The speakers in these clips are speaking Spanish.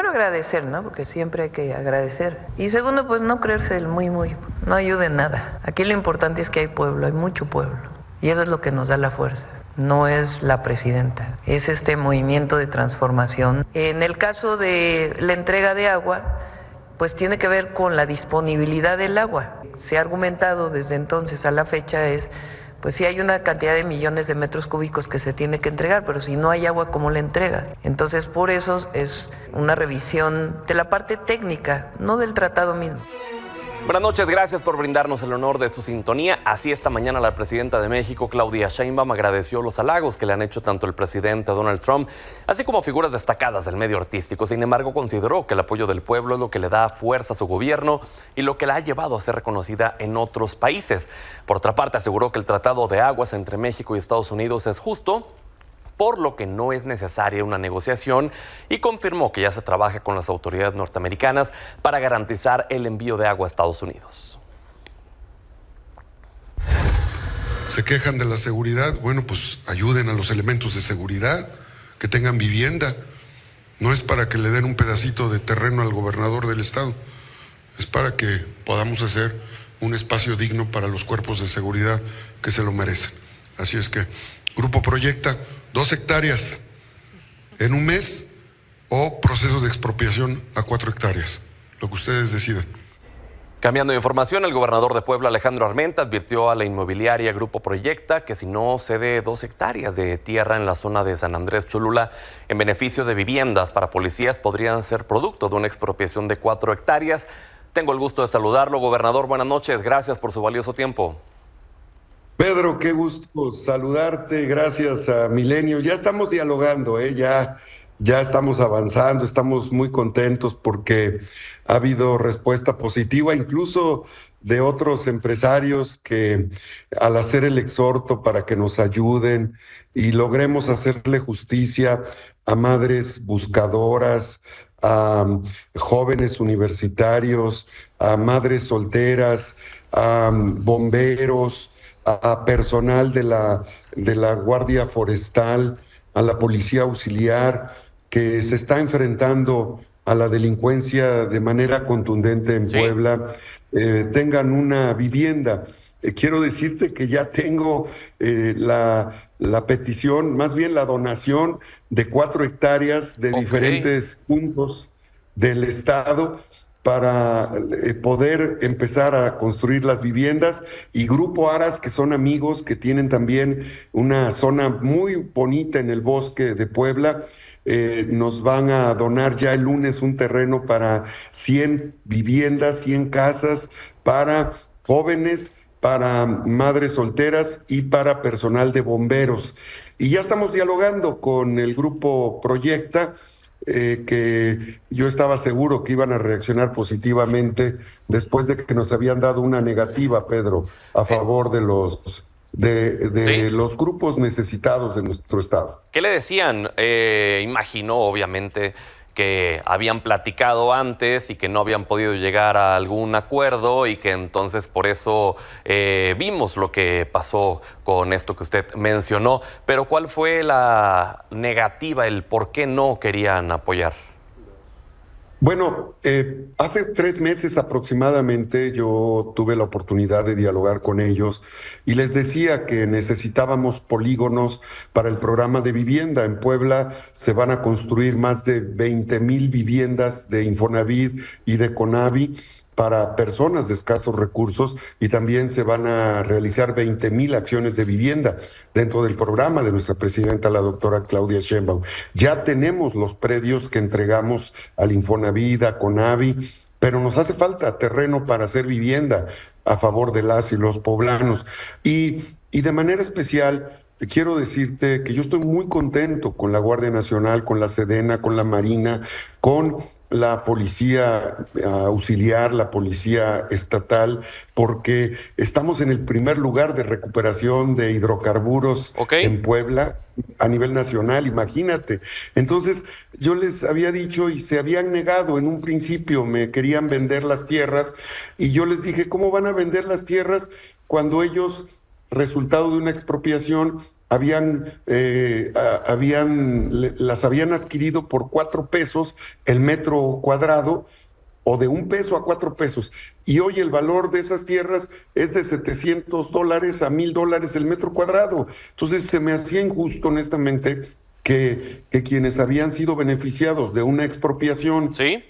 primero agradecer, ¿no? Porque siempre hay que agradecer. Y segundo, pues no creerse el muy, no ayuda en nada. Aquí lo importante es que hay pueblo, hay mucho pueblo. Y eso es lo que nos da la fuerza. No es la presidenta, es este movimiento de transformación. En el caso de la entrega de agua, pues tiene que ver con la disponibilidad del agua. Se ha argumentado desde entonces a la fecha pues sí hay una cantidad de millones de metros cúbicos que se tiene que entregar, pero si no hay agua, ¿cómo la entregas? Entonces, por eso es una revisión de la parte técnica, no del tratado mismo. Buenas noches, gracias por brindarnos el honor de su sintonía. Así esta mañana la presidenta de México, Claudia Sheinbaum, agradeció los halagos que le han hecho tanto el presidente Donald Trump, así como figuras destacadas del medio artístico. Sin embargo, consideró que el apoyo del pueblo es lo que le da fuerza a su gobierno y lo que la ha llevado a ser reconocida en otros países. Por otra parte, aseguró que el tratado de aguas entre México y Estados Unidos es justo, por lo que no es necesaria una negociación, y confirmó que ya se trabaja con las autoridades norteamericanas para garantizar el envío de agua a Estados Unidos. Se quejan de la seguridad, bueno, pues ayuden a los elementos de seguridad, que tengan vivienda. No es para que le den un pedacito de terreno al gobernador del estado, es para que podamos hacer un espacio digno para los cuerpos de seguridad que se lo merecen. Así es que, Grupo Proyecta, 2 hectáreas en un mes o proceso de expropiación a 4 hectáreas, lo que ustedes decidan. Cambiando de información, el gobernador de Puebla, Alejandro Armenta, advirtió a la inmobiliaria Grupo Proyecta que si no cede 2 hectáreas de tierra en la zona de San Andrés Cholula en beneficio de viviendas para policías, podrían ser producto de una expropiación de 4 hectáreas. Tengo el gusto de saludarlo, gobernador. Buenas noches, gracias por su valioso tiempo. Pedro, qué gusto saludarte, gracias a Milenio. Ya estamos dialogando, ya estamos avanzando, estamos muy contentos porque ha habido respuesta positiva, incluso de otros empresarios que al hacer el exhorto para que nos ayuden y logremos hacerle justicia a madres buscadoras, a jóvenes universitarios, a madres solteras, a bomberos, a personal de la Guardia Forestal, a la Policía Auxiliar, que se está enfrentando a la delincuencia de manera contundente en Puebla, tengan una vivienda. Quiero decirte que ya tengo la petición, más bien la donación de 4 hectáreas de diferentes puntos del estado para poder empezar a construir las viviendas, y Grupo Aras, que son amigos, que tienen también una zona muy bonita en el bosque de Puebla, nos van a donar ya el lunes un terreno para 100 viviendas, 100 casas para jóvenes, para madres solteras y para personal de bomberos. Y ya estamos dialogando con el Grupo Proyecta, que yo estaba seguro que iban a reaccionar positivamente después de que nos habían dado una negativa, Pedro, a favor de los grupos necesitados de nuestro estado. ¿Qué le decían? Imagino, obviamente, que habían platicado antes y que no habían podido llegar a algún acuerdo y que entonces por eso vimos lo que pasó con esto que usted mencionó. Pero ¿cuál fue la negativa, el por qué no querían apoyar? Bueno, hace 3 meses aproximadamente yo tuve la oportunidad de dialogar con ellos y les decía que necesitábamos polígonos para el programa de vivienda. En Puebla se van a construir más de 20,000 viviendas de Infonavit y de Conavi para personas de escasos recursos, y también se van a realizar 20,000 acciones de vivienda dentro del programa de nuestra presidenta, la doctora Claudia Sheinbaum. Ya tenemos los predios que entregamos al Infonavit, a Conavi, pero nos hace falta terreno para hacer vivienda a favor de las y los poblanos. Y de manera especial, quiero decirte que yo estoy muy contento con la Guardia Nacional, con la Sedena, con la Marina, con la policía auxiliar, la policía estatal, porque estamos en el primer lugar de recuperación de hidrocarburos en Puebla a nivel nacional, imagínate. Entonces, yo les había dicho y se habían negado en un principio, me querían vender las tierras, y yo les dije, ¿cómo van a vender las tierras cuando ellos, resultado de una expropiación, las habían adquirido por 4 pesos el metro cuadrado, o de 1 peso a 4 pesos. Y hoy el valor de esas tierras es de $700 a $1,000 el metro cuadrado. Entonces se me hacía injusto, honestamente, que quienes habían sido beneficiados de una expropiación, ¿sí?,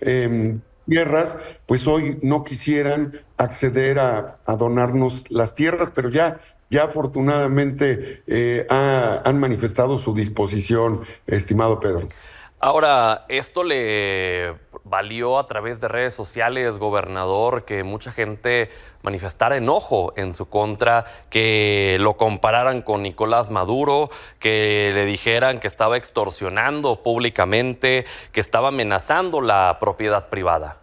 tierras, pues hoy no quisieran acceder a donarnos las tierras, pero ya afortunadamente han manifestado su disposición, estimado Pedro. Ahora, ¿esto le valió a través de redes sociales, gobernador, que mucha gente manifestara enojo en su contra, que lo compararan con Nicolás Maduro, que le dijeran que estaba extorsionando públicamente, que estaba amenazando la propiedad privada?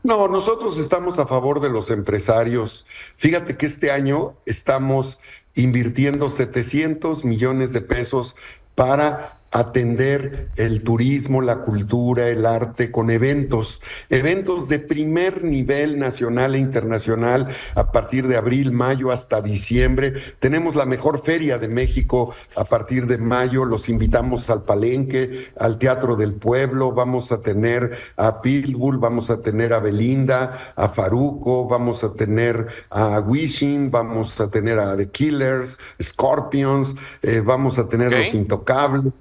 No, nosotros estamos a favor de los empresarios. Fíjate que este año estamos invirtiendo 700 millones de pesos para atender el turismo, la cultura, el arte, con eventos de primer nivel nacional e internacional a partir de abril, mayo hasta diciembre. Tenemos la mejor feria de México a partir de mayo. Los invitamos al Palenque, al Teatro del Pueblo. Vamos a tener a Pitbull, vamos a tener a Belinda, a Farruko, vamos a tener a Wishing, vamos a tener a The Killers, Scorpions, vamos a tener Los Intocables.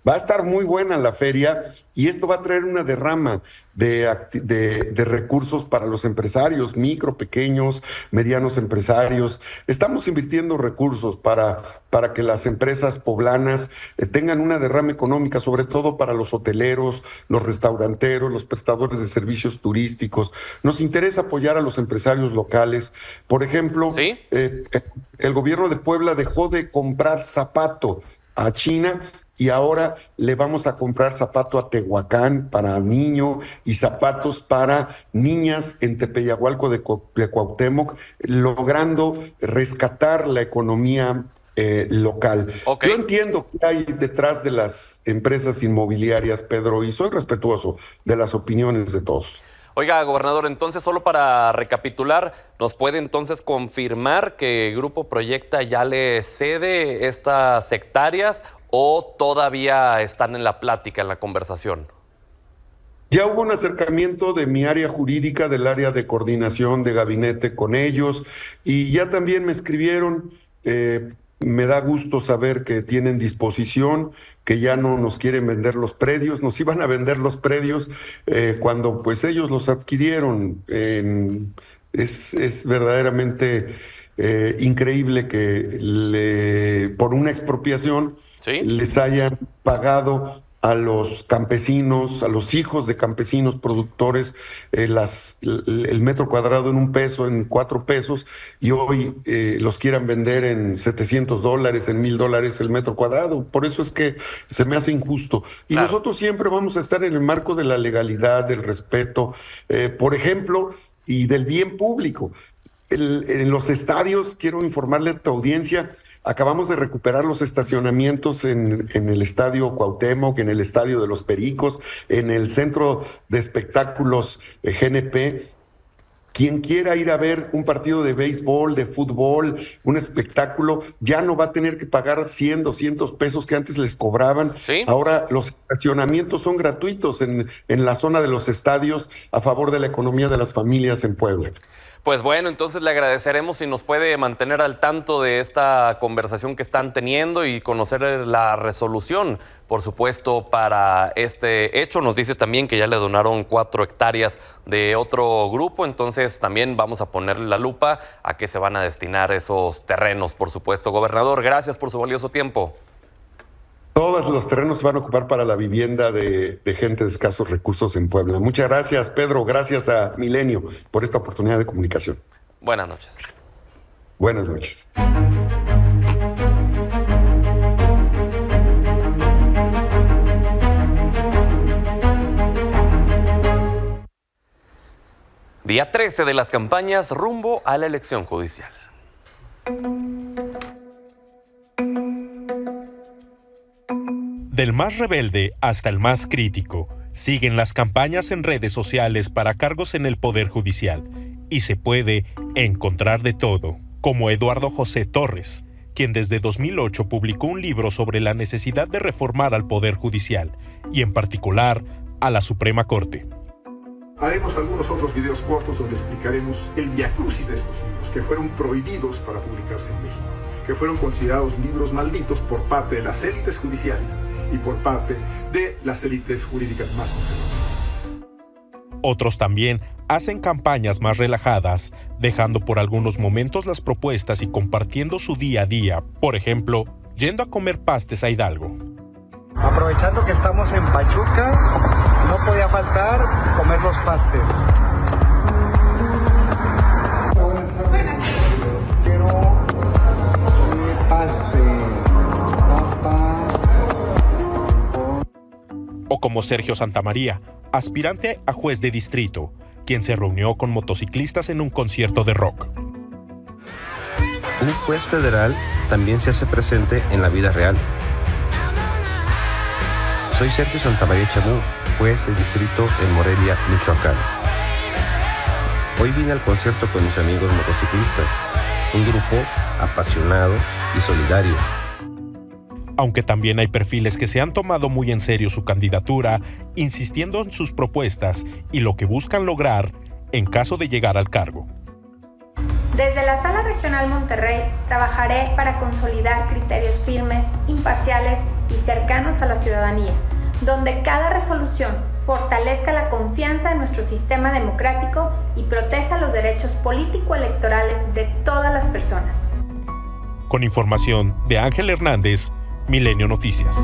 Va a estar muy buena la feria y esto va a traer una derrama de recursos para los empresarios, micro, pequeños, medianos empresarios. Estamos invirtiendo recursos para que las empresas poblanas tengan una derrama económica, sobre todo para los hoteleros, los restauranteros, los prestadores de servicios turísticos. Nos interesa apoyar a los empresarios locales. Por ejemplo, ¿sí?, el gobierno de Puebla dejó de comprar zapato a China y ahora le vamos a comprar zapato a Tehuacán para niño y zapatos para niñas en Tepeyagualco de Cuauhtémoc, logrando rescatar la economía local. Okay. Yo entiendo que hay detrás de las empresas inmobiliarias, Pedro, y soy respetuoso de las opiniones de todos. Oiga, gobernador, entonces solo para recapitular, ¿nos puede entonces confirmar que Grupo Proyecta ya le cede estas hectáreas o todavía están en la plática, en la conversación? Ya hubo un acercamiento de mi área jurídica, del área de coordinación de gabinete con ellos, y ya también me escribieron. Me da gusto saber que tienen disposición, que ya no nos quieren vender los predios. Nos iban a vender los predios cuando pues ellos los adquirieron. Es verdaderamente increíble que por una expropiación, ¿sí?, les hayan pagado a los campesinos, a los hijos de campesinos productores, el metro cuadrado en 1 peso, en 4 pesos, y hoy los quieran vender en $700, en $1,000 el metro cuadrado. Por eso es que se me hace injusto. Y claro, nosotros siempre vamos a estar en el marco de la legalidad, del respeto, por ejemplo, y del bien público. En los estadios, quiero informarle a tu audiencia, acabamos de recuperar los estacionamientos en el Estadio Cuauhtémoc, en el Estadio de los Pericos, en el Centro de Espectáculos GNP. Quien quiera ir a ver un partido de béisbol, de fútbol, un espectáculo, ya no va a tener que pagar 100, 200 pesos que antes les cobraban. ¿sí? Ahora los estacionamientos son gratuitos en la zona de los estadios a favor de la economía de las familias en Puebla. Pues bueno, entonces le agradeceremos si nos puede mantener al tanto de esta conversación que están teniendo y conocer la resolución, por supuesto, para este hecho. Nos dice también que ya le donaron 4 hectáreas de otro grupo, entonces también vamos a ponerle la lupa a qué se van a destinar esos terrenos, por supuesto. Gobernador, gracias por su valioso tiempo. Todos los terrenos se van a ocupar para la vivienda de gente de escasos recursos en Puebla. Muchas gracias, Pedro. Gracias a Milenio por esta oportunidad de comunicación. Buenas noches. Buenas noches. Día 13 de las campañas rumbo a la elección judicial. Del más rebelde hasta el más crítico, siguen las campañas en redes sociales para cargos en el Poder Judicial y se puede encontrar de todo, como Eduardo José Torres, quien desde 2008 publicó un libro sobre la necesidad de reformar al Poder Judicial y en particular a la Suprema Corte. Haremos algunos otros videos cortos donde explicaremos el viacrucis de estos libros, que fueron prohibidos para publicarse en México, que fueron considerados libros malditos por parte de las élites judiciales y por parte de las élites jurídicas más conservadoras. Otros también hacen campañas más relajadas, dejando por algunos momentos las propuestas y compartiendo su día a día, por ejemplo, yendo a comer pastes a Hidalgo. Aprovechando que estamos en Pachuca, no podía faltar comer los pastes. Quiero paste, papa. O como Sergio Santamaría, aspirante a juez de distrito, quien se reunió con motociclistas en un concierto de rock. Un juez federal también se hace presente en la vida real. Soy Sergio Santamaría Chamú, juez de distrito en Morelia, Michoacán. Hoy vine al concierto con mis amigos motociclistas, un grupo apasionado y solidario. Aunque también hay perfiles que se han tomado muy en serio su candidatura, insistiendo en sus propuestas y lo que buscan lograr en caso de llegar al cargo. Desde la Sala Regional Monterrey trabajaré para consolidar criterios firmes, imparciales y cercanos a la ciudadanía, donde cada resolución fortalezca la confianza en nuestro sistema democrático y proteja los derechos político-electorales de todas las personas. Con información de Ángel Hernández, Milenio Noticias.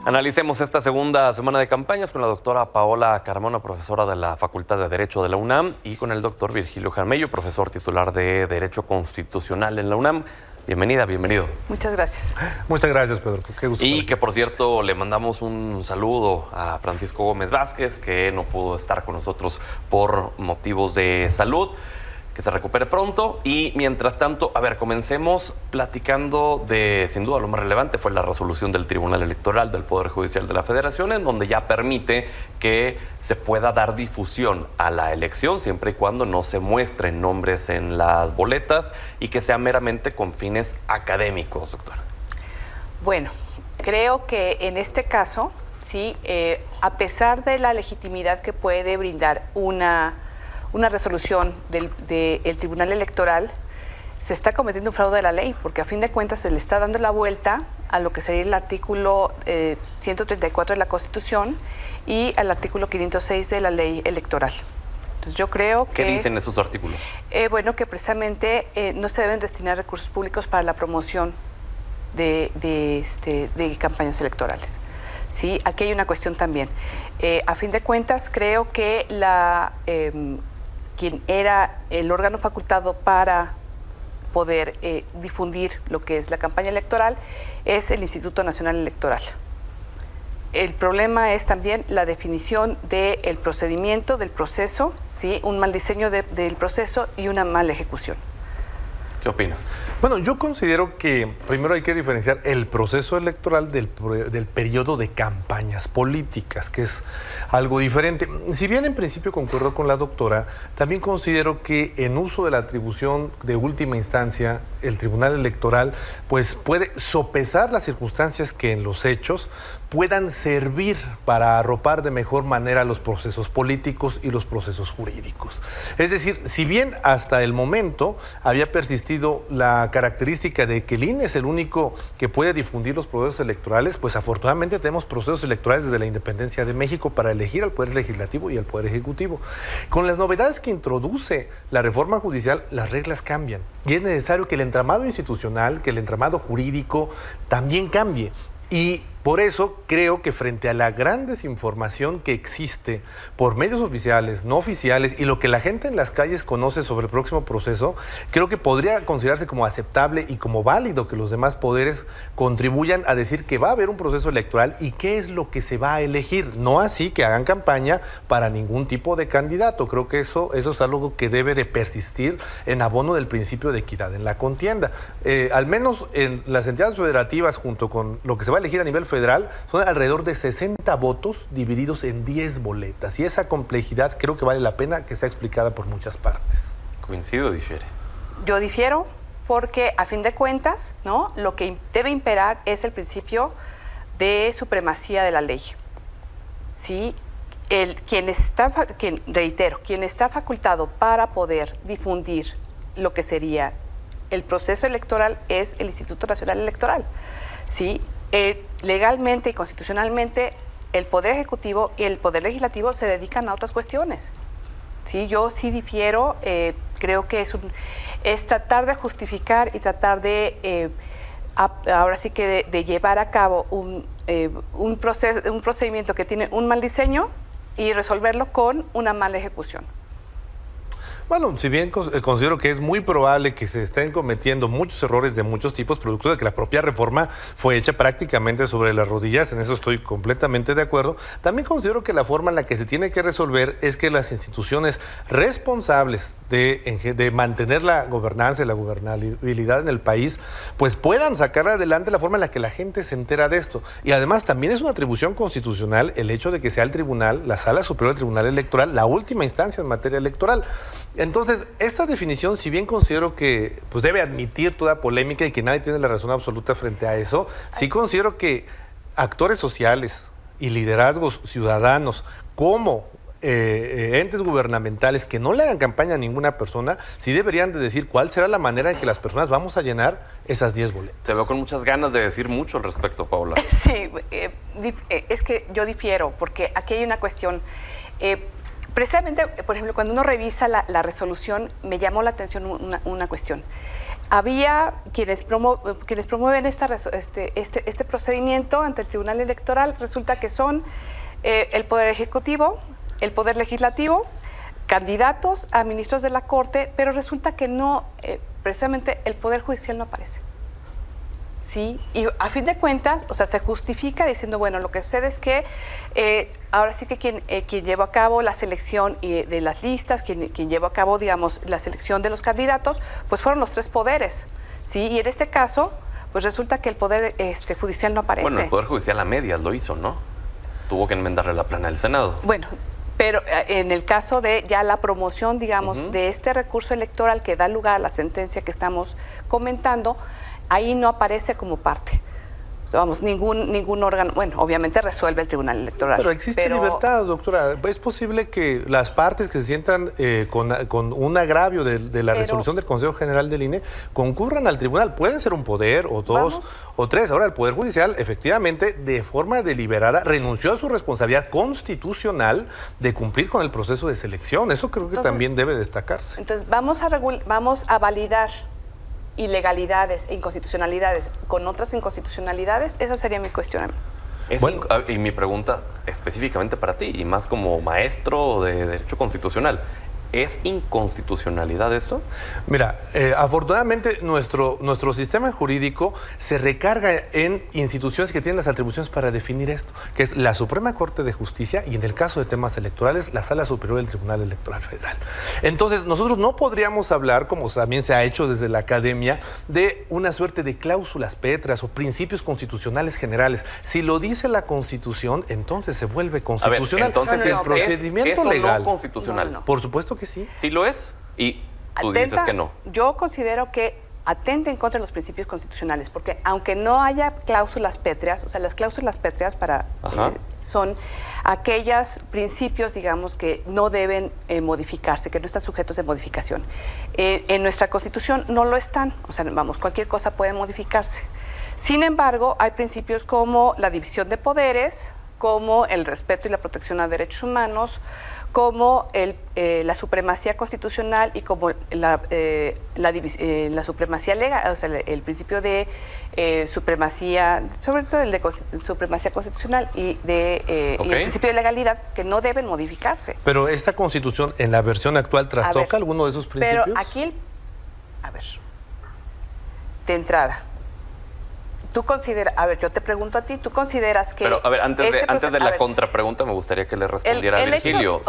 Analicemos esta segunda semana de campañas con la doctora Paola Carmona, profesora de la Facultad de Derecho de la UNAM, y con el doctor Virgilio Jaramillo, profesor titular de Derecho Constitucional en la UNAM. Bienvenida, bienvenido. Muchas gracias. Muchas gracias, Pedro. Qué gusto. Y que, por cierto, le mandamos un saludo a Francisco Gómez Vázquez, que no pudo estar con nosotros por motivos de salud. Que se recupere pronto. Y mientras tanto, a ver, comencemos platicando de, sin duda, lo más relevante fue la resolución del Tribunal Electoral del Poder Judicial de la Federación, en donde ya permite que se pueda dar difusión a la elección, siempre y cuando no se muestren nombres en las boletas y que sea meramente con fines académicos, doctora. Bueno, creo que en este caso, sí, a pesar de la legitimidad que puede brindar una resolución del Tribunal Electoral, se está cometiendo un fraude de la ley, porque a fin de cuentas se le está dando la vuelta a lo que sería el artículo 134 de la Constitución y al artículo 506 de la ley electoral. Entonces yo creo que... ¿Qué dicen esos artículos? Bueno, que precisamente no se deben destinar recursos públicos para la promoción de campañas electorales. Sí, aquí hay una cuestión también. A fin de cuentas, creo que quien era el órgano facultado para poder difundir lo que es la campaña electoral es el Instituto Nacional Electoral. El problema es también la definición del procedimiento, del proceso, ¿sí? Un mal diseño del proceso y una mala ejecución. ¿Qué opinas? Bueno, yo considero que primero hay que diferenciar el proceso electoral del periodo de campañas políticas, que es algo diferente. Si bien en principio concuerdo con la doctora, también considero que en uso de la atribución de última instancia, el Tribunal Electoral pues puede sopesar las circunstancias que en los hechos puedan servir para arropar de mejor manera los procesos políticos y los procesos jurídicos. Es decir, si bien hasta el momento había persistido la característica de que el INE es el único que puede difundir los procesos electorales, pues afortunadamente tenemos procesos electorales desde la independencia de México para elegir al Poder Legislativo y al Poder Ejecutivo. Con las novedades que introduce la reforma judicial, las reglas cambian y es necesario que el entramado institucional, que el entramado jurídico también cambie. Y por eso creo que frente a la gran desinformación que existe por medios oficiales, no oficiales y lo que la gente en las calles conoce sobre el próximo proceso, creo que podría considerarse como aceptable y como válido que los demás poderes contribuyan a decir que va a haber un proceso electoral y qué es lo que se va a elegir. No así que hagan campaña para ningún tipo de candidato. Creo que eso es algo que debe de persistir en abono del principio de equidad en la contienda. Al menos en las entidades federativas, junto con lo que se va a elegir a nivel federal, federal son alrededor de 60 votos divididos en 10 boletas. Y esa complejidad creo que vale la pena que sea explicada por muchas partes. ¿Coincido o difiere? Yo difiero porque, a fin de cuentas, ¿no?, lo que debe imperar es el principio de supremacía de la ley. ¿Sí? Quien está facultado para poder difundir lo que sería el proceso electoral es el Instituto Nacional Electoral. ¿Sí? Legalmente y constitucionalmente, el Poder Ejecutivo y el Poder Legislativo se dedican a otras cuestiones. ¿Sí? Yo sí difiero, creo que es tratar de justificar y tratar de, ahora sí que de llevar a cabo un procedimiento que tiene un mal diseño y resolverlo con una mala ejecución. Bueno, si bien considero que es muy probable que se estén cometiendo muchos errores de muchos tipos, producto de que la propia reforma fue hecha prácticamente sobre las rodillas, en eso estoy completamente de acuerdo, también considero que la forma en la que se tiene que resolver es que las instituciones responsables de mantener la gobernanza y la gobernabilidad en el país, pues puedan sacar adelante la forma en la que la gente se entera de esto. Y además también es una atribución constitucional el hecho de que sea el tribunal, la Sala Superior del Tribunal Electoral, la última instancia en materia electoral. Entonces, esta definición, si bien considero que pues, debe admitir toda polémica y que nadie tiene la razón absoluta frente a eso, sí considero que actores sociales y liderazgos ciudadanos como entes gubernamentales que no le hagan campaña a ninguna persona, sí deberían de decir cuál será la manera en que las personas vamos a llenar esas 10 boletas. Te veo con muchas ganas de decir mucho al respecto, Paula. Sí, es que yo difiero, porque aquí hay una cuestión. Precisamente, por ejemplo, cuando uno revisa la resolución, me llamó la atención una cuestión. Había quienes promueven este procedimiento ante el Tribunal Electoral, resulta que son el Poder Ejecutivo, el Poder Legislativo, candidatos a ministros de la Corte, pero resulta que no, precisamente el Poder Judicial no aparece. Sí, y a fin de cuentas, o sea, se justifica diciendo, bueno, lo que sucede es que ahora sí que quien llevó a cabo la selección de las listas, quien llevó a cabo, digamos, la selección de los candidatos, pues fueron los 3 poderes, ¿sí? Y en este caso, pues resulta que el Poder Judicial no aparece. Bueno, el Poder Judicial a medias lo hizo, ¿no? Tuvo que enmendarle la plana del Senado. Bueno, pero en el caso de ya la promoción, digamos, de este recurso electoral que da lugar a la sentencia que estamos comentando, ahí no aparece como parte. O sea, vamos, ningún órgano, bueno, obviamente resuelve el Tribunal Electoral. Pero existe libertad, doctora. Es posible que las partes que se sientan con un agravio de la resolución del Consejo General del INE concurran al tribunal. Pueden ser un poder o 2 o 3. Ahora, el Poder Judicial, efectivamente, de forma deliberada, renunció a su responsabilidad constitucional de cumplir con el proceso de selección. Eso creo que también debe destacarse. Entonces, vamos a validar ilegalidades e inconstitucionalidades con otras inconstitucionalidades. Esa sería mi cuestión. Y mi pregunta específicamente para ti, y más como maestro de Derecho Constitucional, ¿es inconstitucionalidad esto? Mira, afortunadamente nuestro sistema jurídico se recarga en instituciones que tienen las atribuciones para definir esto, que es la Suprema Corte de Justicia y en el caso de temas electorales, la Sala Superior del Tribunal Electoral Federal. Entonces, nosotros no podríamos hablar, como también se ha hecho desde la academia, de una suerte de cláusulas pétreas o principios constitucionales generales. Si lo dice la Constitución, entonces se vuelve constitucional. A ver, entonces el procedimiento legal no constitucional. No. Por supuesto que sí. Sí lo es, y tú dices que no. Yo considero que atenta en contra de los principios constitucionales, porque aunque no haya cláusulas pétreas, o sea, las cláusulas pétreas son aquellos principios, digamos, que no deben modificarse, que no están sujetos de modificación. En nuestra Constitución no lo están, o sea, vamos, cualquier cosa puede modificarse. Sin embargo, hay principios como la división de poderes, como el respeto y la protección a derechos humanos, como la supremacía constitucional y como la supremacía legal, o sea, el principio de supremacía, sobre todo el de supremacía constitucional y el principio de legalidad, que no deben modificarse. Pero esta Constitución, en la versión actual, ¿trastoca alguno de esos principios? Pero aquí, de entrada, tú consideras, yo te pregunto a ti, ¿tú consideras que... Pero, antes de la contrapregunta, me gustaría que le respondiera a Virgilio,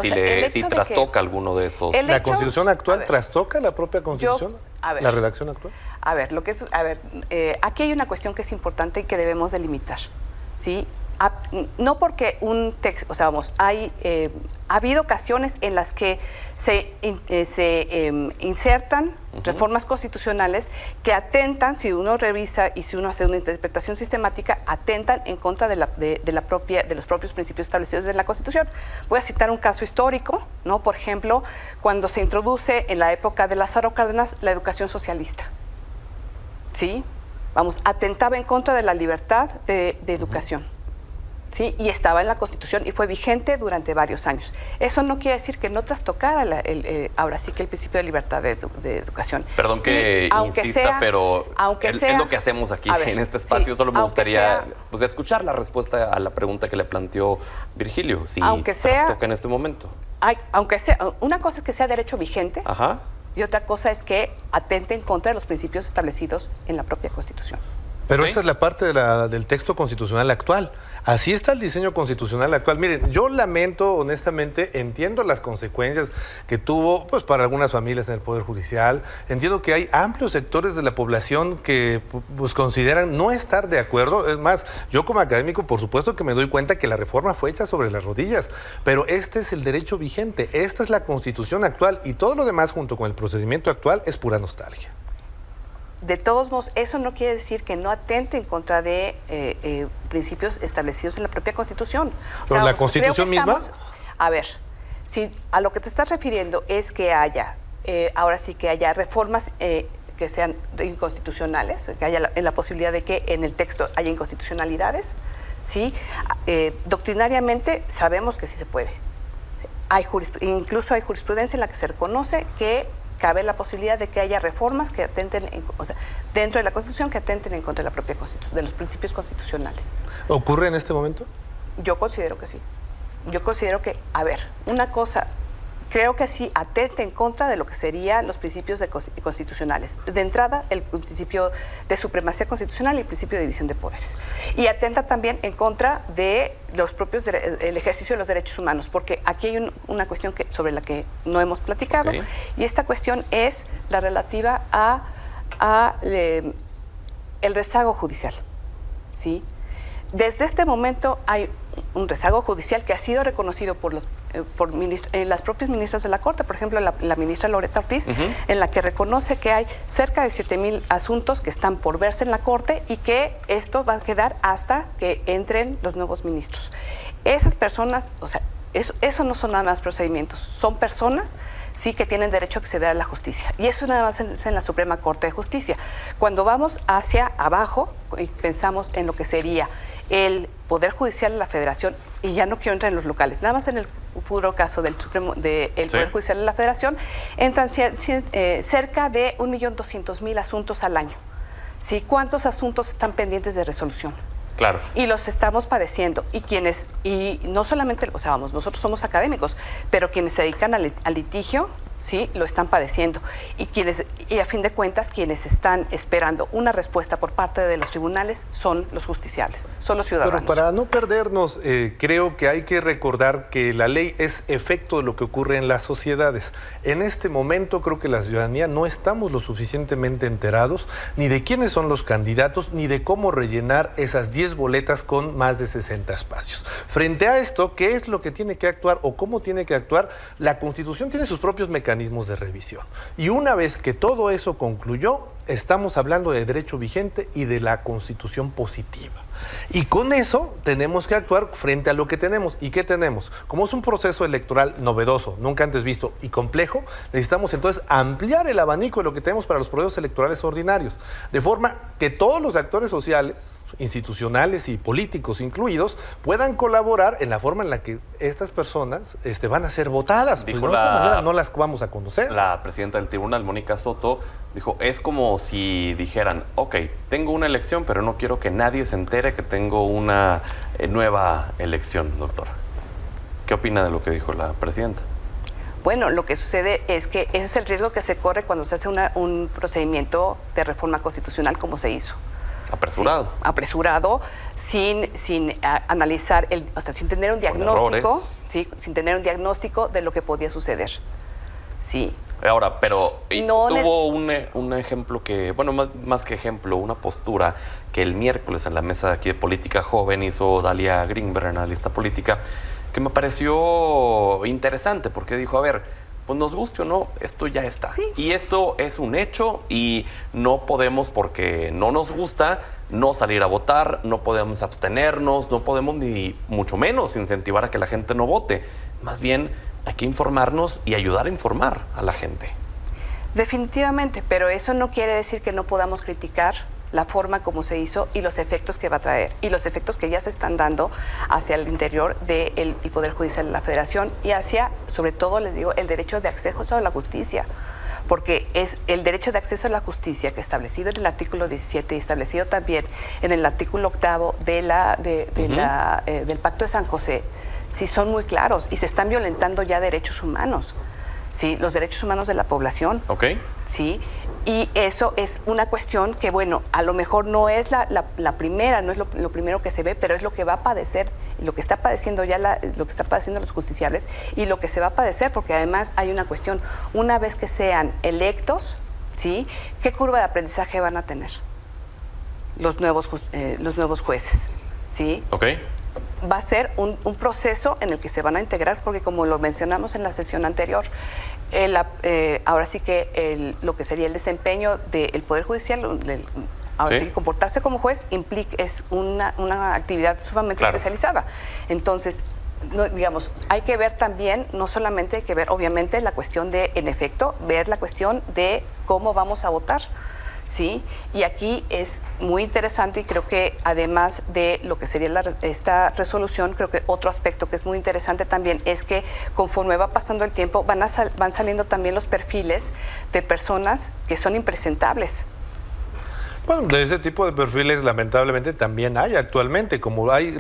si trastoca alguno de esos. ¿La Constitución actual trastoca la propia Constitución? ¿La redacción actual? Aquí hay una cuestión que es importante y que debemos delimitar. ¿sí? No porque un texto, o sea, vamos, ha habido ocasiones en las que se insertan reformas constitucionales que atentan, si uno revisa y si uno hace una interpretación sistemática, atentan en contra de los propios principios establecidos en la Constitución. Voy a citar un caso histórico, ¿no? Por ejemplo, cuando se introduce en la época de Lázaro Cárdenas la educación socialista, ¿sí? Vamos, atentaba en contra de la libertad de educación. ¿Sí? Y estaba en la Constitución y fue vigente durante varios años. Eso no quiere decir que no trastocara ahora sí que el principio de libertad de educación. Perdón que insista, pero es lo que hacemos aquí en este espacio. Solo me gustaría pues, escuchar la respuesta a la pregunta que le planteó Virgilio, si trastoca en este momento. Aunque sea, una cosa es que sea derecho vigente. Ajá. Y otra cosa es que atente en contra de los principios establecidos en la propia Constitución. Pero esta es la parte del texto constitucional actual. Así está el diseño constitucional actual. Miren, yo lamento, honestamente, entiendo las consecuencias que tuvo pues, para algunas familias en el Poder Judicial. Entiendo que hay amplios sectores de la población que pues, consideran no estar de acuerdo. Es más, yo como académico, por supuesto que me doy cuenta que la reforma fue hecha sobre las rodillas. Pero este es el derecho vigente, esta es la Constitución actual y todo lo demás junto con el procedimiento actual es pura nostalgia. De todos modos, eso no quiere decir que no atente en contra de principios establecidos en la propia Constitución. ¿Pero la Constitución misma? A ver, si a lo que te estás refiriendo es que haya, ahora sí que haya reformas que sean inconstitucionales, que haya la posibilidad de que en el texto haya inconstitucionalidades, ¿sí? Doctrinariamente sabemos que sí se puede. Incluso hay jurisprudencia en la que se reconoce que cabe la posibilidad de que haya reformas que atenten, dentro de la Constitución, que atenten en contra de la propia Constitución, de los principios constitucionales. ¿Ocurre en este momento? Yo considero que sí. Yo considero que, a ver, una cosa, creo que sí atenta en contra de lo que serían los principios constitucionales. De entrada, el principio de supremacía constitucional y el principio de división de poderes. Y atenta también en contra de los propios el ejercicio de los derechos humanos, porque aquí hay una cuestión sobre la que no hemos platicado, y esta cuestión es la relativa a el rezago judicial, ¿sí? Desde este momento hay un rezago judicial que ha sido reconocido por las propias ministras de la Corte, por ejemplo, la ministra Loretta Ortiz, en la que reconoce que hay cerca de 7,000 asuntos que están por verse en la Corte y que esto va a quedar hasta que entren los nuevos ministros. Esas personas, o sea, eso no son nada más procedimientos, son personas sí que tienen derecho a acceder a la justicia. Y eso nada más es en la Suprema Corte de Justicia. Cuando vamos hacia abajo y pensamos en lo que sería el Poder Judicial de la Federación, y ya no quiero entrar en los locales, nada más en el puro caso del Poder Judicial de la Federación, entran cerca de 1.200.000 asuntos al año. ¿Sí? ¿Cuántos asuntos están pendientes de resolución? Claro. Y los estamos padeciendo. Y no solamente, o sea, vamos, nosotros somos académicos, pero quienes se dedican al litigio, sí, lo están padeciendo. Y a fin de cuentas, quienes están esperando una respuesta por parte de los tribunales son los justiciables, son los ciudadanos. Pero para no perdernos, creo que hay que recordar que la ley es efecto de lo que ocurre en las sociedades. En este momento creo que la ciudadanía no estamos lo suficientemente enterados ni de quiénes son los candidatos, ni de cómo rellenar esas 10 boletas con más de 60 espacios. Frente a esto, ¿qué es lo que tiene que actuar o cómo tiene que actuar? La Constitución tiene sus propios mecanismos de revisión. Y una vez que todo eso concluyó, estamos hablando de derecho vigente y de la Constitución positiva. Y con eso tenemos que actuar frente a lo que tenemos. ¿Y qué tenemos? Como es un proceso electoral novedoso, nunca antes visto y complejo, necesitamos entonces ampliar el abanico de lo que tenemos para los procesos electorales ordinarios, de forma que todos los actores sociales, institucionales y políticos incluidos, puedan colaborar en la forma en la que estas personas van a ser votadas. Pues de otra manera no las vamos a conocer. La presidenta del tribunal, Mónica Soto, dijo, es como si dijeran, ok, tengo una elección, pero no quiero que nadie se entere que tengo una nueva elección, doctora. ¿Qué opina de lo que dijo la presidenta? Bueno, lo que sucede es que ese es el riesgo que se corre cuando se hace un procedimiento de reforma constitucional como se hizo. Apresurado. Sí, apresurado, sin analizar, o sea, sin tener un diagnóstico, ¿sí? Sin tener un diagnóstico de lo que podía suceder. Sí, Ahora, pero No hubo un ejemplo que, bueno, más que ejemplo, una postura que el miércoles en la mesa de aquí de Política Joven hizo Dalia Greenberg, analista política, que me pareció interesante porque dijo, a ver, pues nos guste o no, esto ya está. Sí. Y esto es un hecho y no podemos, porque no nos gusta, no salir a votar, no podemos abstenernos, no podemos ni mucho menos incentivar a que la gente no vote. Más bien hay que informarnos y ayudar a informar a la gente. Definitivamente, pero eso no quiere decir que no podamos criticar la forma como se hizo y los efectos que va a traer y los efectos que ya se están dando hacia el interior del Poder Judicial de la Federación y hacia, sobre todo, les digo, el derecho de acceso a la justicia. Porque es el derecho de acceso a la justicia que establecido en el artículo 17 y establecido también en el artículo 8 del Pacto de San José, sí son muy claros y se están violentando ya derechos humanos, ¿sí? Los derechos humanos de la población. Ok. ¿Sí? Y eso es una cuestión que, bueno, a lo mejor no es la primera, no es lo primero que se ve, pero es lo que va a padecer, lo que está padeciendo ya lo que está padeciendo los justiciables y lo que se va a padecer, porque además hay una cuestión, una vez que sean electos, ¿sí? ¿Qué curva de aprendizaje van a tener los nuevos jueces? ¿Sí? Ok. Va a ser un proceso en el que se van a integrar, porque como lo mencionamos en la sesión anterior, ahora sí que lo que sería el desempeño del Poder Judicial, ahora sí que comportarse como juez es una actividad sumamente especializada. Entonces, digamos, hay que ver también, no solamente hay que ver obviamente la cuestión de, en efecto, ver la cuestión de cómo vamos a votar. ¿Sí? Y aquí es muy interesante y creo que además de lo que sería esta resolución, creo que otro aspecto que es muy interesante también es que conforme va pasando el tiempo van saliendo también los perfiles de personas que son impresentables. Bueno, de ese tipo de perfiles lamentablemente también hay actualmente, como hay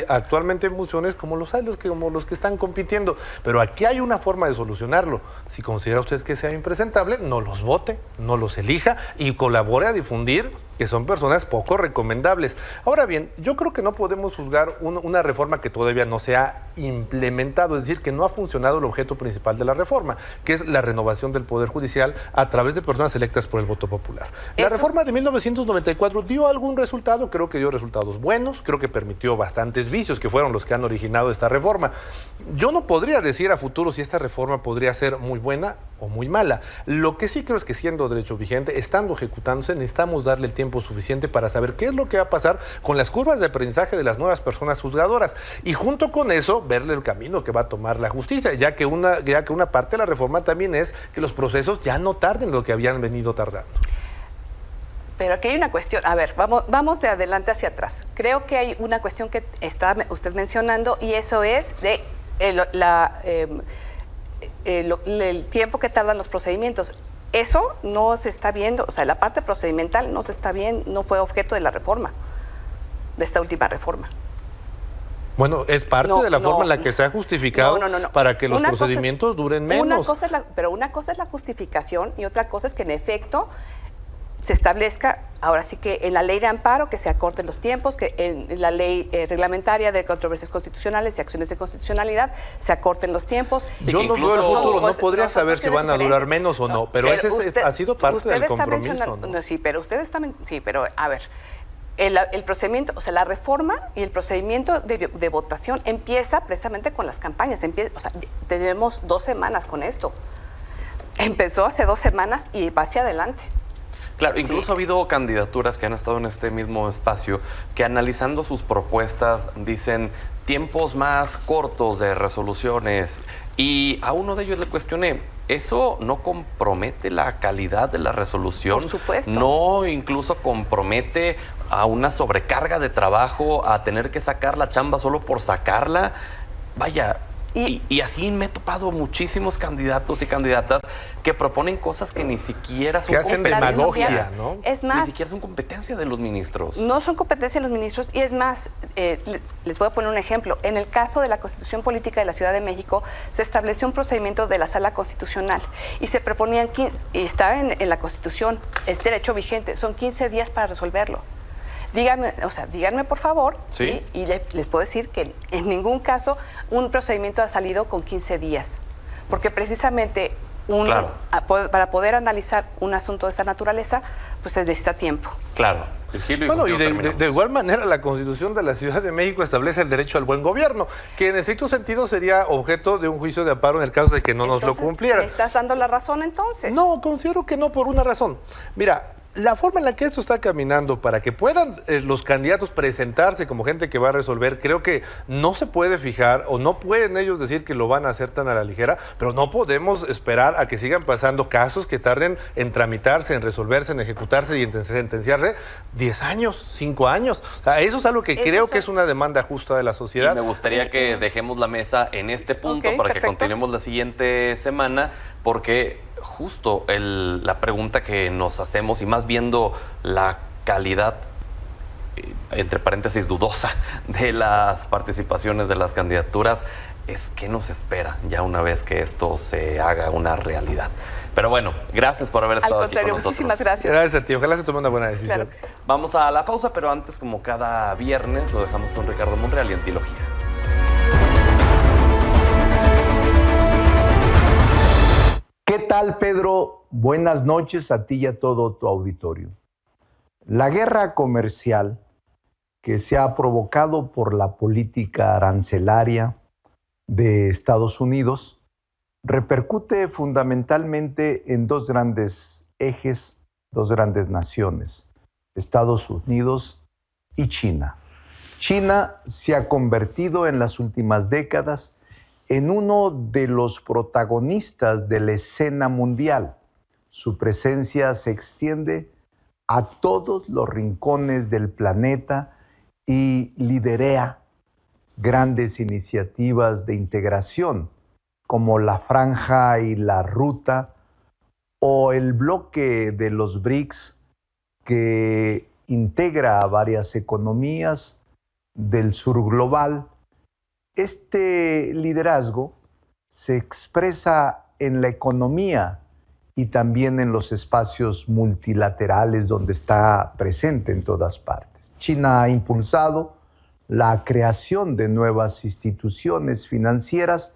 actualmente mociones como los que están compitiendo, pero aquí hay una forma de solucionarlo. Si considera usted que sea impresentable, no los vote, no los elija y colabore a difundir que son personas poco recomendables. Ahora bien, yo creo que no podemos juzgar una reforma que todavía no se ha implementado, es decir, que no ha funcionado el objeto principal de la reforma, que es la renovación del Poder Judicial a través de personas electas por el voto popular. La reforma de 1994 dio algún resultado, creo que dio resultados buenos, creo que permitió bastantes vicios que fueron los que han originado esta reforma. Yo no podría decir a futuro si esta reforma podría ser muy buena o muy mala. Lo que sí creo es que siendo derecho vigente, estando ejecutándose, necesitamos darle el tiempo suficiente para saber qué es lo que va a pasar con las curvas de aprendizaje de las nuevas personas juzgadoras y junto con eso verle el camino que va a tomar la justicia, ya que una parte de la reforma también es que los procesos ya no tarden lo que habían venido tardando. Pero aquí hay una cuestión, a ver, vamos de adelante hacia atrás. Creo que hay una cuestión que está usted mencionando y eso es de el tiempo que tardan los procedimientos. Eso no se está viendo, o sea, la parte procedimental no se está viendo, no fue objeto de la reforma, de esta última reforma. Bueno, es parte de la forma en la que se ha justificado para que los procedimientos duren menos. Pero una cosa es la justificación y otra cosa es que en efecto se establezca, ahora sí que en la ley de amparo, que se acorten los tiempos, que en la ley reglamentaria de controversias constitucionales y acciones de constitucionalidad se acorten los tiempos. Yo no veo el futuro, no podría saber si van a durar menos o no, pero ese ha sido parte del compromiso. ¿No? Sí, pero ustedes también, sí, pero a ver, el procedimiento, o sea, la reforma y el procedimiento de votación empieza precisamente con las campañas, o sea, tenemos 2 semanas con esto. Empezó hace 2 semanas y va hacia adelante. Claro, incluso ha habido candidaturas que han estado en este mismo espacio que analizando sus propuestas dicen tiempos más cortos de resoluciones y a uno de ellos le cuestioné, ¿eso no compromete la calidad de la resolución? Por supuesto. ¿No incluso compromete a una sobrecarga de trabajo, a tener que sacar la chamba solo por sacarla? Vaya... Y así me he topado muchísimos candidatos y candidatas que proponen cosas que ni siquiera son demagogia, ¿no? Es más, ni siquiera son competencia de los ministros. No son competencia de los ministros y es más, les voy a poner un ejemplo. En el caso de la Constitución Política de la Ciudad de México se estableció un procedimiento de la Sala Constitucional y se proponían, y está en la Constitución, es derecho vigente, son 15 días para resolverlo. Díganme por favor, ¿sí? Y les puedo decir que en ningún caso un procedimiento ha salido con 15 días, porque precisamente para poder analizar un asunto de esta naturaleza, pues se necesita tiempo. Claro. Virgilio, bueno, y de igual manera la Constitución de la Ciudad de México establece el derecho al buen gobierno, que en estricto sentido sería objeto de un juicio de amparo en el caso de que no nos lo cumplieran. ¿Me estás dando la razón entonces? No, considero que no, por una razón. Mira, la forma en la que esto está caminando para que puedan los candidatos presentarse como gente que va a resolver, creo que no se puede fijar o no pueden ellos decir que lo van a hacer tan a la ligera, pero no podemos esperar a que sigan pasando casos que tarden en tramitarse, en resolverse, en ejecutarse y en sentenciarse 10 años, 5 años. O sea, eso es algo que creo que es una demanda justa de la sociedad. Y me gustaría que dejemos la mesa en este punto para que continuemos la siguiente semana, porque justo la pregunta que nos hacemos, y más viendo la calidad, entre paréntesis, dudosa de las participaciones de las candidaturas, es qué nos espera ya una vez que esto se haga una realidad. Pero bueno, gracias por haber estado aquí con nosotros. Muchísimas gracias. Gracias a ti, ojalá se tome una buena decisión. Claro que sí. Vamos a la pausa, pero antes, como cada viernes, lo dejamos con Ricardo Monreal y Antilogía. ¿Qué tal, Pedro? Buenas noches a ti y a todo tu auditorio. La guerra comercial que se ha provocado por la política arancelaria de Estados Unidos repercute fundamentalmente en dos grandes ejes, dos grandes naciones, Estados Unidos y China. China se ha convertido en las últimas décadas en uno de los protagonistas de la escena mundial. Su presencia se extiende a todos los rincones del planeta y lidera grandes iniciativas de integración, como la Franja y la Ruta o el bloque de los BRICS, que integra a varias economías del sur global. Este liderazgo se expresa en la economía y también en los espacios multilaterales donde está presente en todas partes. China ha impulsado la creación de nuevas instituciones financieras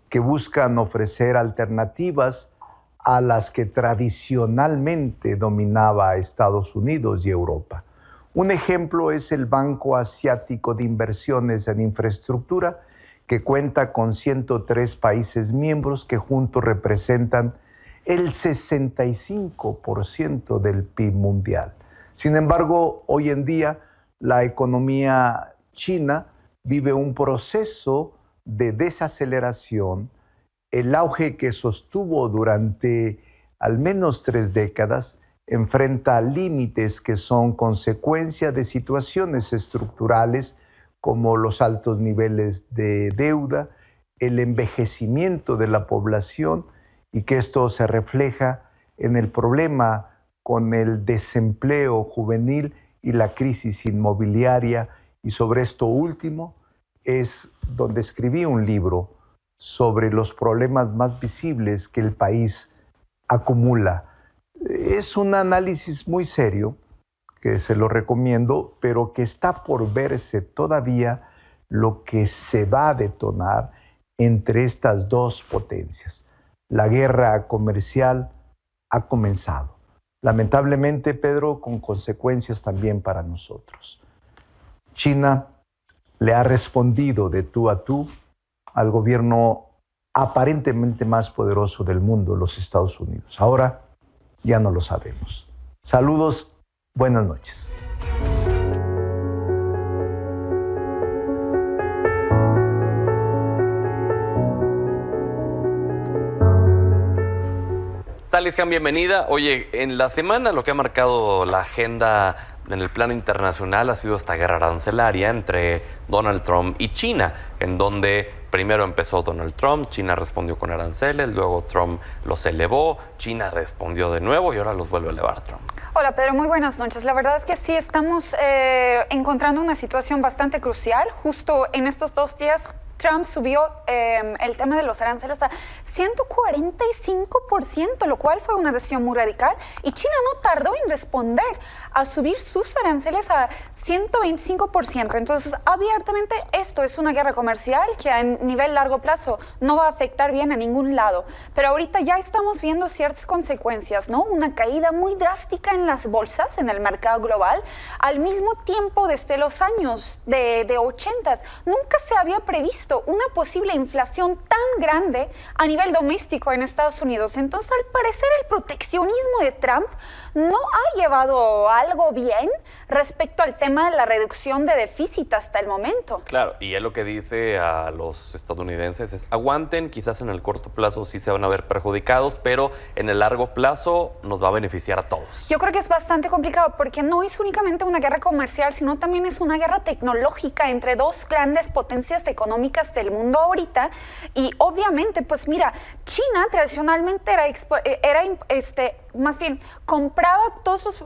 que buscan ofrecer alternativas a las que tradicionalmente dominaba a Estados Unidos y Europa. Un ejemplo es el Banco Asiático de Inversiones en Infraestructura, que cuenta con 103 países miembros que juntos representan el 65% del PIB mundial. Sin embargo, hoy en día la economía china vive un proceso de desaceleración. El auge que sostuvo durante al menos 3 décadas enfrenta límites que son consecuencia de situaciones estructurales como los altos niveles de deuda, el envejecimiento de la población, y que esto se refleja en el problema con el desempleo juvenil y la crisis inmobiliaria. Y sobre esto último es donde escribí un libro sobre los problemas más visibles que el país acumula. Es un análisis muy serio, que se lo recomiendo, pero que está por verse todavía lo que se va a detonar entre estas dos potencias. La guerra comercial ha comenzado. Lamentablemente, Pedro, con consecuencias también para nosotros. China le ha respondido de tú a tú al gobierno aparentemente más poderoso del mundo, los Estados Unidos. Ahora ya no lo sabemos. Saludos, buenas noches. Taliscan, bienvenida. Oye, en la semana lo que ha marcado la agenda en el plano internacional ha sido esta guerra arancelaria entre Donald Trump y China, en donde primero empezó Donald Trump, China respondió con aranceles, luego Trump los elevó, China respondió de nuevo y ahora los vuelve a elevar Trump. Hola Pedro, muy buenas noches. La verdad es que sí estamos encontrando una situación bastante crucial. Justo en estos 2 días Trump subió el tema de los aranceles a 145%, lo cual fue una decisión muy radical. Y China no tardó en responder a subir sus aranceles a 125%. Entonces, abiertamente, esto es una guerra comercial que a nivel largo plazo no va a afectar bien a ningún lado. Pero ahorita ya estamos viendo ciertas consecuencias, ¿no? Una caída muy drástica en las bolsas, en el mercado global. Al mismo tiempo, desde los años de 80, nunca se había previsto una posible inflación tan grande a nivel doméstico en Estados Unidos. Entonces, al parecer, el proteccionismo de Trump no ha llevado algo bien respecto al tema de la reducción de déficit hasta el momento. Claro, y él lo que dice a los estadounidenses es aguanten, quizás en el corto plazo sí se van a ver perjudicados, pero en el largo plazo nos va a beneficiar a todos. Yo creo que es bastante complicado porque no es únicamente una guerra comercial, sino también es una guerra tecnológica entre dos grandes potencias económicas del mundo ahorita. Y obviamente, pues mira, China tradicionalmente más bien compraba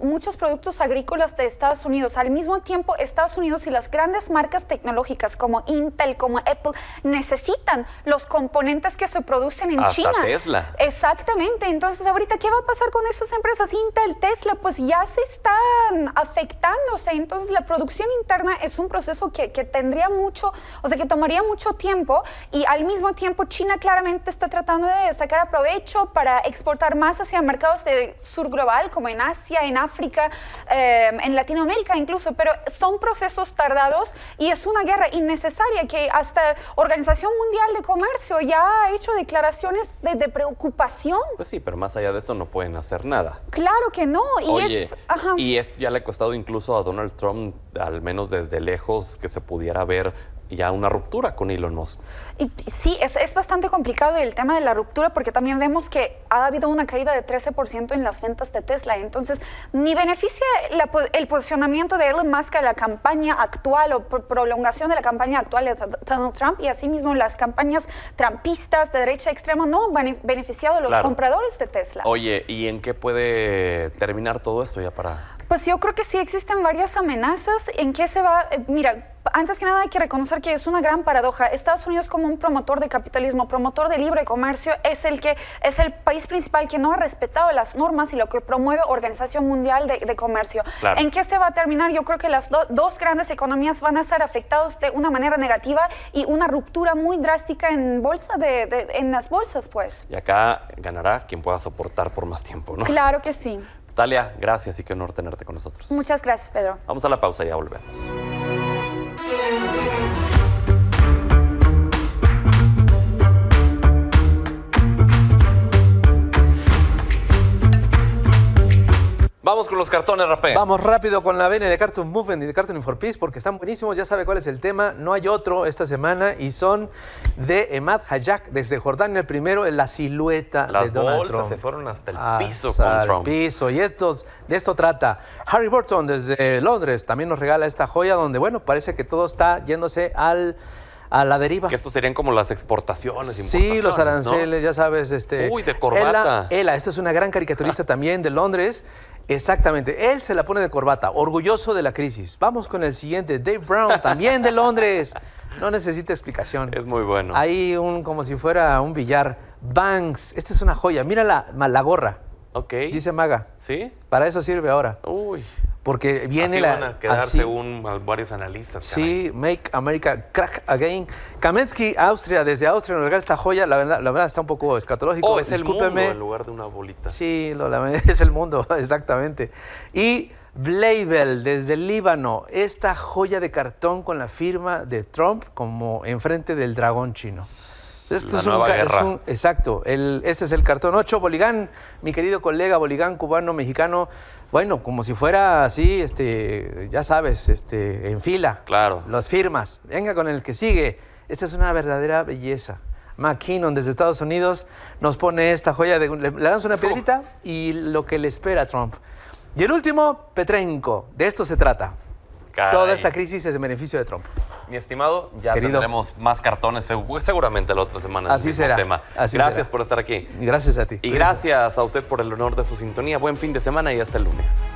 muchos productos agrícolas de Estados Unidos. Al mismo tiempo, Estados Unidos y las grandes marcas tecnológicas como Intel, como Apple, necesitan los componentes que se producen en China. Hasta Tesla. Exactamente. Entonces, ahorita, ¿qué va a pasar con estas empresas? Intel, Tesla, pues ya se están afectándose. Entonces, la producción interna es un proceso que tendría mucho, o sea, que tomaría mucho tiempo, y al mismo tiempo China claramente está tratando de sacar provecho para exportar más hacia mercados de sur global, como en Asia, en África, en Latinoamérica incluso, pero son procesos tardados y es una guerra innecesaria que hasta Organización Mundial de Comercio ya ha hecho declaraciones de preocupación. Pues sí, pero más allá de eso no pueden hacer nada. Claro que no. Y ya le ha costado incluso a Donald Trump, al menos desde lejos, que se pudiera ver ya una ruptura con Elon Musk. Y sí, es bastante complicado el tema de la ruptura porque también vemos que ha habido una caída de 13% en las ventas de Tesla. Entonces, ni beneficia el posicionamiento de Elon Musk a la campaña actual o prolongación de la campaña actual de Donald Trump, y asimismo las campañas trumpistas de derecha extrema no han beneficiado a los compradores de Tesla. Oye, ¿y en qué puede terminar todo esto ya para...? Pues yo creo que sí existen varias amenazas. ¿En qué se va? Mira, antes que nada hay que reconocer que es una gran paradoja. Estados Unidos, como un promotor de capitalismo, promotor de libre comercio, es el país principal que no ha respetado las normas y lo que promueve Organización Mundial de Comercio. Claro. ¿En qué se va a terminar? Yo creo que las dos grandes economías van a estar afectados de una manera negativa y una ruptura muy drástica en en las bolsas, pues. Y acá ganará quien pueda soportar por más tiempo, ¿no? Claro que sí. Talia, gracias y qué honor tenerte con nosotros. Muchas gracias, Pedro. Vamos a la pausa y ya volvemos. Vamos con los cartones, Rapé. Vamos rápido con la vena de Cartoon Movement y de Cartoon for Peace porque están buenísimos. Ya sabe cuál es el tema. No hay otro esta semana y son de Emad Hayek desde Jordania. El primero es la silueta de Donald Trump. Las bolsas se fueron hasta el piso con Trump. Piso. Y de esto trata. Harry Burton desde Londres también nos regala esta joya donde, bueno, parece que todo está yéndose a la deriva. Que estos serían como las exportaciones, sí, los aranceles, ¿no? Ya sabes. Uy, de corbata. Ella, esto es una gran caricaturista también de Londres. Exactamente, él se la pone de corbata, orgulloso de la crisis. Vamos con el siguiente, Dave Brown, también de Londres. No necesita explicación. Es muy bueno. Hay como si fuera un billar. Banks, esta es una joya. Mira la gorra. Ok. Dice Maga. ¿Sí? Para eso sirve ahora. Uy. Porque viene así van a quedar según varios analistas. Sí, Make America Crack Again. Kamensky, Austria, desde Austria nos regala esta joya. La verdad está un poco escatológico. Oh, es el mundo en lugar de una bolita. Sí, es el mundo, exactamente. Y Bleibel, desde el Líbano, esta joya de cartón con la firma de Trump como enfrente del dragón chino. Esto exacto. Este es el cartón 8. Boligán, mi querido colega Boligán, cubano, mexicano. Bueno, como si fuera así, ya sabes, en fila. Claro. Las firmas. Venga con el que sigue. Esta es una verdadera belleza. McKinnon desde Estados Unidos nos pone esta joya. Le damos una piedrita y lo que le espera a Trump. Y el último, Petrenko. De esto se trata. Caray. Toda esta crisis es en beneficio de Trump. Mi estimado, ya tendremos más cartones seguramente la otra semana. Así será. Gracias por estar aquí. Gracias a ti. Y gracias a usted por el honor de su sintonía. Buen fin de semana y hasta el lunes.